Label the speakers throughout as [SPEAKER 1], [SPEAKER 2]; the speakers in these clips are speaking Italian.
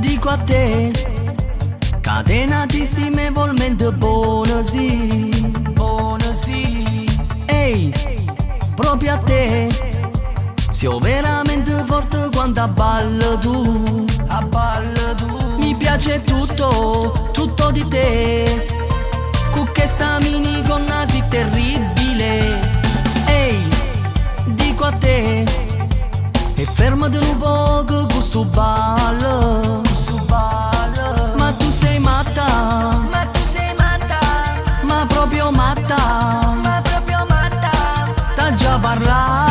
[SPEAKER 1] Dico a te, catenatissime volmente buona sì, buona sì. Ehi, proprio a te, sei veramente forte quando abballa tu, abballa tu. Mi piace tutto, tutto di te, con questa minigonna sì terribile. Ehi, dico a te, e fermati un poco con sto ballo, ma tu sei matta, ma tu sei matta, ma proprio matta, ma proprio matta, t'ha già parlato.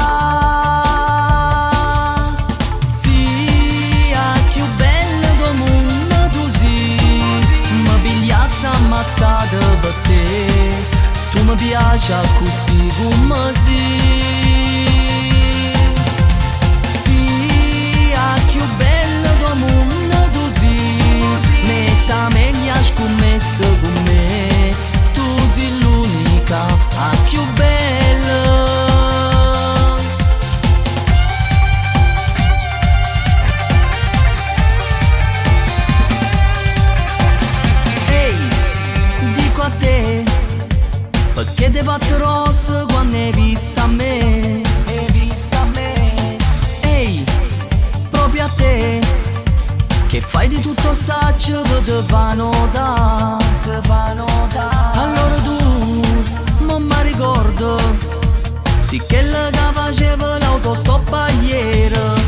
[SPEAKER 1] Sia più bella del mondo tu sì, mi pigliassi ammazzata per te, tu mi piaci così come sì. Più bello del mondo tu sì, metta meglio scommessa con me, tu sei l'unica, più bella. Ehi, dico a te, perché ti fatto rosso quando hai visto a me, hai visto a me. Ehi, proprio a te, che fai di tutto saggio che te vanno da, te vanno da. Allora tu, non mi ricordo, sì che la faceva l'autostop ieri.